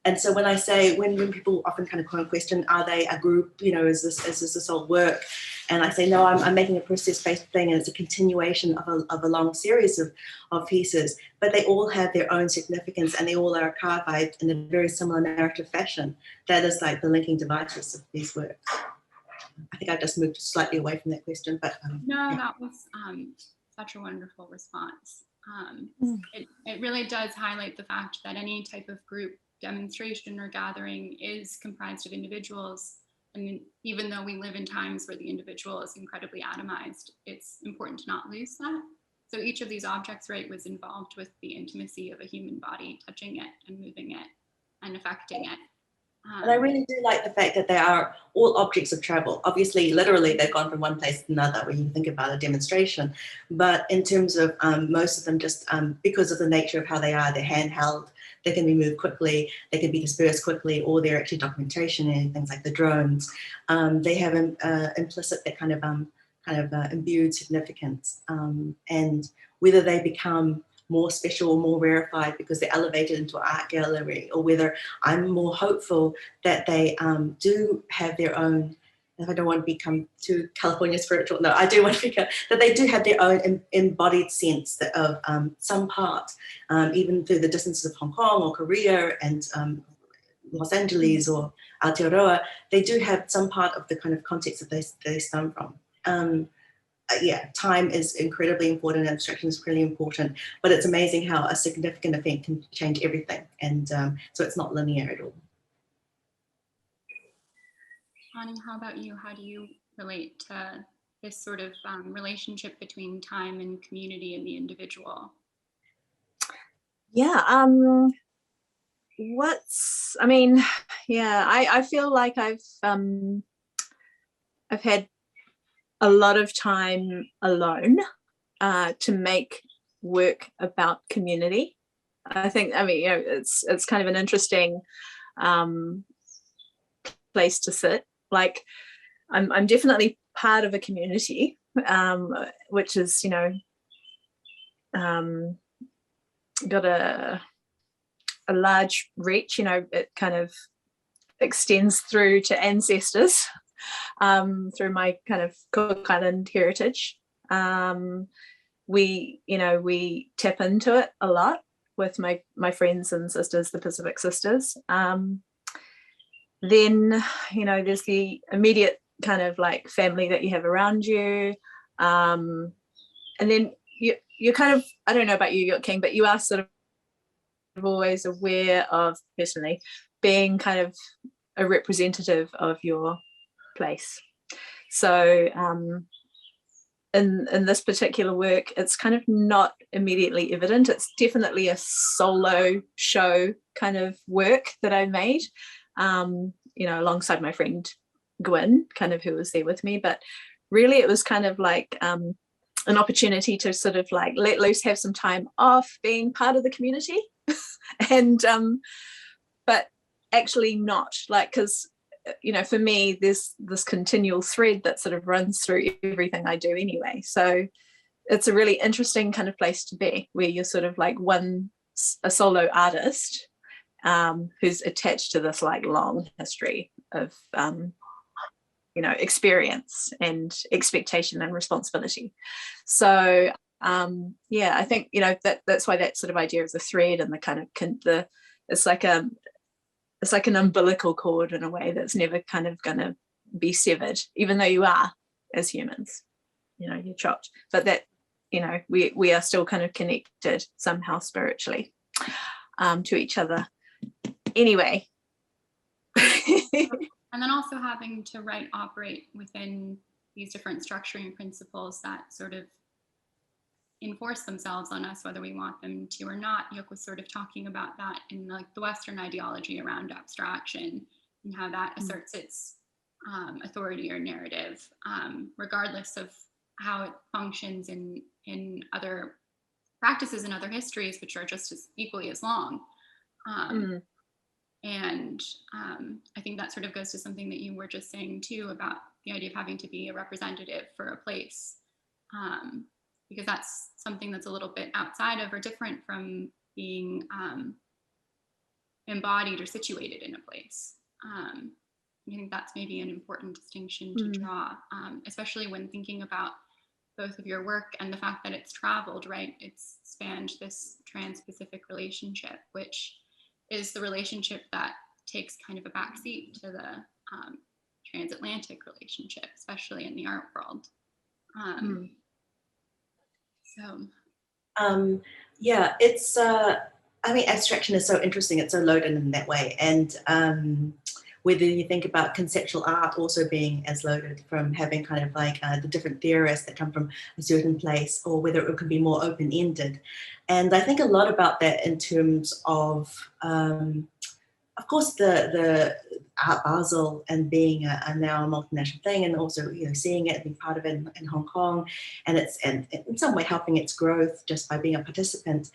Speaker 2: And so when I say, when people often kind of question, are they a group, is this all work? And I say, no, I'm making a process-based thing, and it's a continuation of a long series of pieces, but they all have their own significance, and they all are archived in a very similar narrative fashion. That is like the linking devices of these works. I think I just moved slightly away from that question, but
Speaker 1: no,
Speaker 2: yeah.
Speaker 1: that was such a wonderful response. It really does highlight the fact that any type of group demonstration or gathering is comprised of individuals. And even though we live in times where the individual is incredibly atomized, it's important to not lose that. So each of these objects, right, was involved with the intimacy of a human body, touching it and moving it and affecting it.
Speaker 2: And I really do like the fact that they are all objects of travel. Obviously, literally, they've gone from one place to another when you think about a demonstration. But in terms of most of them, just because of the nature of how they are, they're handheld, they can be moved quickly, they can be dispersed quickly, or they're actually documentation and things like the drones. They have implicit that kind of imbued significance. And whether they become more special or more rarefied because they're elevated into an art gallery, or whether I'm more hopeful that they do have their own, if I don't want to become too California spiritual, no, I do want to become, that they do have their own embodied sense of some part, even through the distances of Hong Kong or Korea and Los Angeles or Aotearoa, they do have some part of the kind of context that they stem from. Yeah, time is incredibly important, abstraction is really important, but it's amazing how a significant event can change everything. And so it's not linear at all.
Speaker 1: Ani, how about you? How do you relate to this sort of relationship between time and community and the individual?
Speaker 3: Yeah, I feel like I've had a lot of time alone to make work about community. I think, it's kind of an interesting place to sit. Like, I'm definitely part of a community, which is, got a large reach. It kind of extends through to ancestors. Through my kind of Cook Island heritage. We tap into it a lot with my friends and sisters, the Pacific Sisters. Then, there's the immediate kind of like family that you have around you. And then you're kind of, I don't know about you, King, but you are sort of always aware of personally being kind of a representative of your place. So in this particular work, it's kind of not immediately evident. It's definitely a solo show kind of work that I made, alongside my friend Gwyn, kind of who was there with me. But really it was kind of like an opportunity to sort of like let loose, have some time off being part of the community. And but actually not, like, because for me there's this continual thread that sort of runs through everything I do anyway. So it's a really interesting kind of place to be, where you're sort of like a solo artist who's attached to this like long history of experience and expectation and responsibility. So I think that's why that sort of idea of the thread and the kind of it's like an umbilical cord in a way that's never kind of going to be severed, even though you are, as humans, you're chopped, but that we are still kind of connected somehow spiritually to each other anyway.
Speaker 1: And then also having to operate within these different structuring principles that sort of enforce themselves on us, whether we want them to or not. Yoke was sort of talking about that in like the Western ideology around abstraction and how that asserts its authority or narrative, regardless of how it functions in other practices and other histories, which are just as equally as long. And I think that sort of goes to something that you were just saying too about the idea of having to be a representative for a place. Because that's something that's a little bit outside of or different from being embodied or situated in a place. I think that's maybe an important distinction to draw, especially when thinking about both of your work and the fact that it's traveled, right? It's spanned this trans-Pacific relationship, which is the relationship that takes kind of a backseat to the transatlantic relationship, especially in the art world.
Speaker 2: Yeah, it's, I mean, abstraction is so interesting. It's so loaded in that way. And whether you think about conceptual art also being as loaded from having kind of like the different theorists that come from a certain place, or whether it could be more open-ended. And I think a lot about that in terms of course, the Art Basel and being a now a multinational thing, and also seeing it and being part of it in Hong Kong, and it's and in some way helping its growth just by being a participant.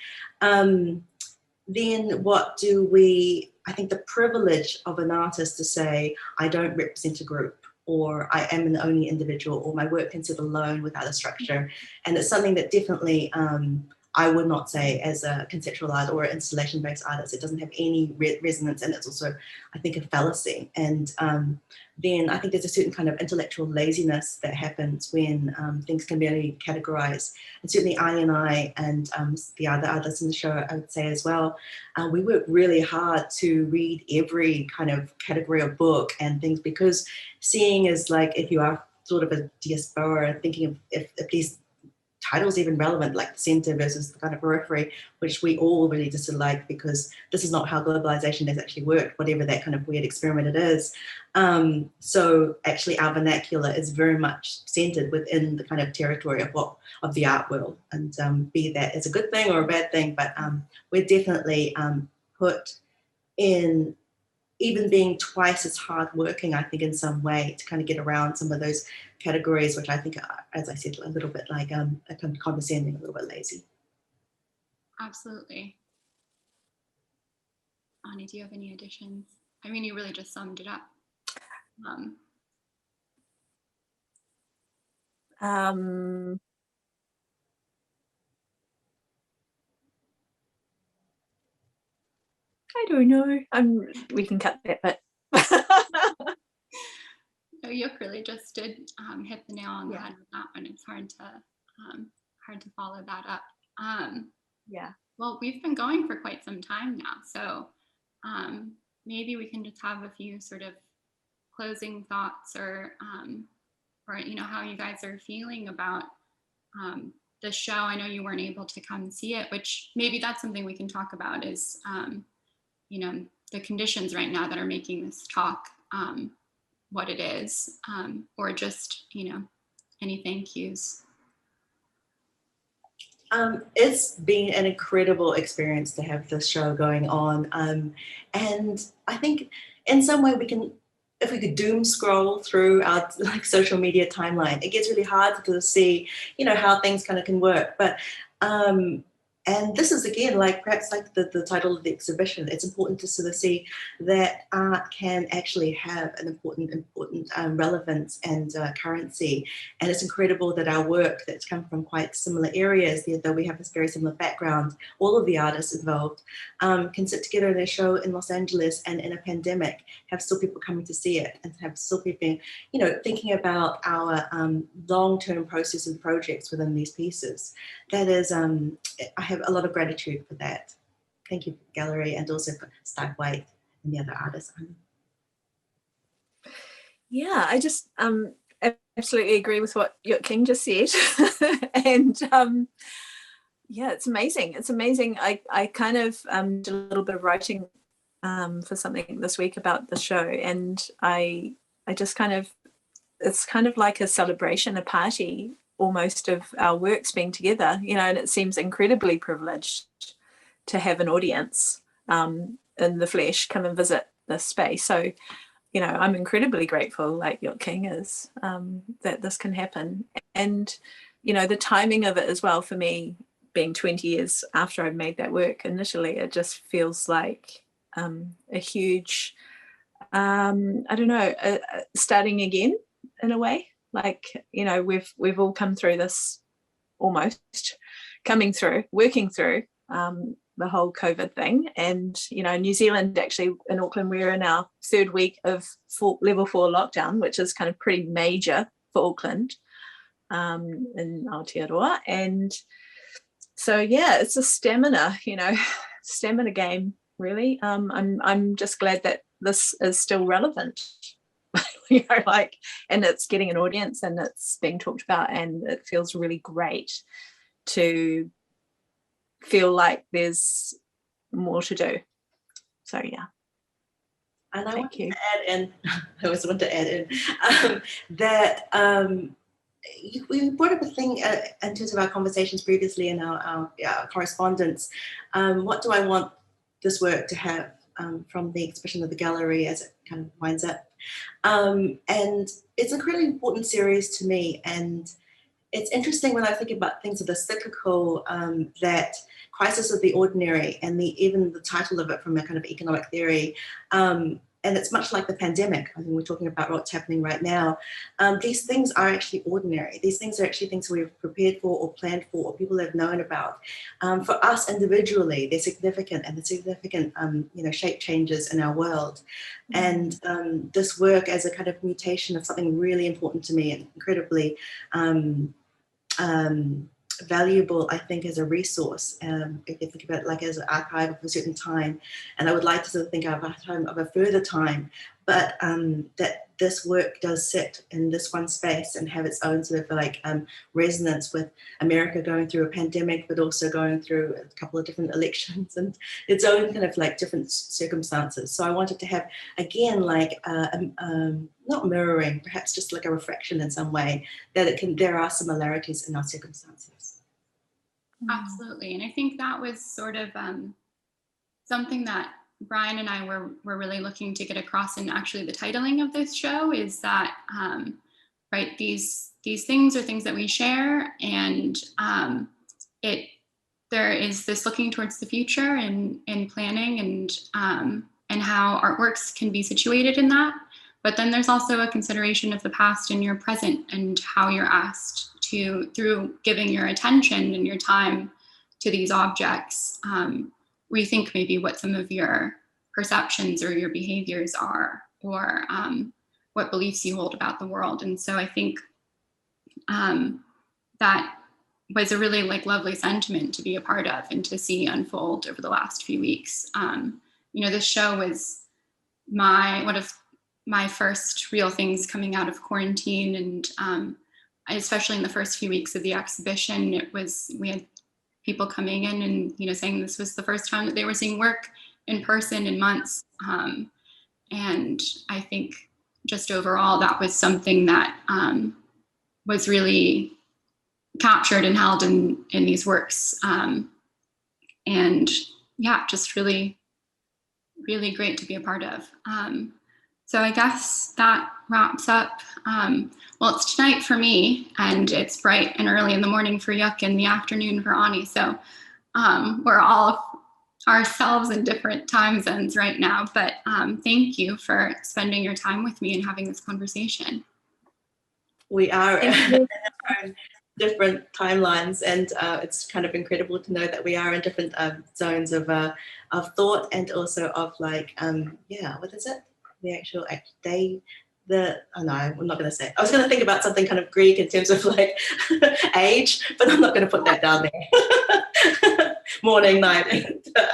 Speaker 2: Then what do we? I think the privilege of an artist to say, I don't represent a group, or I am an only individual, or my work can sit alone without a structure, and it's something that definitely. I would not say as a conceptual art or installation-based artist, it doesn't have any resonance, and it's also, I think, a fallacy. And then I think there's a certain kind of intellectual laziness that happens when things can be only categorized. And certainly I and the other artists in the show, I would say as well, we work really hard to read every kind of category of book and things, because seeing is like, if you are sort of a diaspora, thinking of if these titles even relevant, like the center versus the kind of periphery, which we all really dislike, because this is not how globalization has actually worked, whatever that kind of weird experiment it is. So actually our vernacular is very much centered within the kind of territory of the art world, and be that as a good thing or a bad thing, but we're definitely put in, even being twice as hard working, I think, in some way, to kind of get around some of those categories, which I think are, as I said, a little bit like condescending, a little bit lazy.
Speaker 1: Absolutely. Ani, do you have any additions? I mean, you really just summed it up.
Speaker 3: I don't know. We can cut that bit.
Speaker 1: No, you really just did hit the nail on the head with that one. It's hard to follow that up.
Speaker 3: Yeah.
Speaker 1: Well, we've been going for quite some time now, so maybe we can just have a few sort of closing thoughts, or how you guys are feeling about the show. I know you weren't able to come see it, which maybe that's something we can talk about, is the conditions right now that are making this talk what it is, or just any thank yous.
Speaker 2: It's been an incredible experience to have this show going on, and I think in some way if we could doom scroll through our social media timeline, it gets really hard to see how things kind of can work, but and this is again perhaps the title of the exhibition. It's important to sort of see that art can actually have an important relevance and currency. And it's incredible that our work that's come from quite similar areas, though we have this very similar background, all of the artists involved can sit together in a show in Los Angeles, and in a pandemic have still people coming to see it, and have still people thinking about our long-term process and projects within these pieces. That is, I have a lot of gratitude for that. Thank you, Gallery, and also for Stark White and the other artists.
Speaker 3: Yeah, I just absolutely agree with what Yuk King just said. And yeah, it's amazing. It's amazing. I kind of did a little bit of writing for something this week about the show, and I just kind of, it's kind of like a celebration, a party almost of our works being together, and it seems incredibly privileged to have an audience in the flesh come and visit this space. So, I'm incredibly grateful, like Yuk King is, that this can happen. And, the timing of it as well, for me, being 20 years after I've made that work initially, it just feels like a huge, I don't know, starting again in a way. We've all come through this, almost working through the whole COVID thing. And, you know, New Zealand, actually in Auckland, we're in our third week of level 4 lockdown, which is kind of pretty major for Auckland, in Aotearoa. And so, yeah, it's a stamina, you know, stamina game, really. I'm just glad that this is still relevant, you know, like, and it's getting an audience and it's being talked about, and it feels really great to feel like there's more to do. So, yeah.
Speaker 2: And I
Speaker 3: Thank
Speaker 2: want
Speaker 3: you.
Speaker 2: to add in, I always want to add in that we brought up a thing in terms of our conversations previously in our correspondence. What do I want this work to have from the exhibition of the gallery as it kind of winds up? And it's an incredibly important series to me. And it's interesting when I think about things that are cyclical, that crisis of the ordinary, and even the title of it from a kind of economic theory. And it's much like the pandemic. I mean, we're talking about what's happening right now. These things are actually ordinary. These things are actually things we've prepared for or planned for or people have known about. For us individually, they're significant, and they're significant, you know, shape changes in our world. And this work as a kind of mutation of something really important to me and incredibly valuable, I think, as a resource, if you think about it like as an archive of a certain time. And I would like to sort of think of a time of a further time, but that this work does sit in this one space and have its own sort of like resonance with America going through a pandemic, but also going through a couple of different elections and its own kind of like different circumstances. So I wanted to have, again, like not mirroring, perhaps just like a reflection in some way, that there are similarities in our circumstances.
Speaker 1: Absolutely. And I think that was sort of something that Brian and I were really looking to get across in actually the titling of this show, is that, right, these things are things that we share, and there is this looking towards the future and planning and how artworks can be situated in that. But then there's also a consideration of the past and your present, and how you're asked to, through giving your attention and your time to these objects, rethink maybe what some of your perceptions or your behaviors are, or what beliefs you hold about the world. And so I think that was a really like lovely sentiment to be a part of and to see unfold over the last few weeks. You know, this show was one of my first real things coming out of quarantine, and especially in the first few weeks of the exhibition, we had people coming in and, you know, saying this was the first time that they were seeing work in person in months. And I think just overall, that was something that was really captured and held in these works. And yeah, just really, really great to be a part of. So I guess that wraps up. Well, it's tonight for me, and it's bright and early in the morning for Yuk, and the afternoon for Ani. So we're all ourselves in different time zones right now. But thank you for spending your time with me and having this conversation.
Speaker 2: We are in our own different timelines, and it's kind of incredible to know that we are in different zones of thought, and also of like, what is it? The actual day, no, I'm not going to say it. I was going to think about something kind of Greek in terms of like age, but I'm not going to put that down there. Morning, night,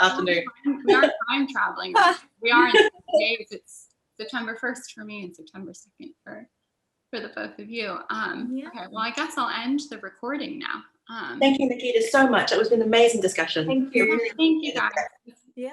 Speaker 2: afternoon.
Speaker 1: We are time traveling. We are in days. It's September 1st for me and September 2nd for the both of you. Okay, well, I guess I'll end the recording now.
Speaker 2: Thank you, Nikita, so much. It was an amazing discussion.
Speaker 3: Thank you.
Speaker 1: Thank you, guys.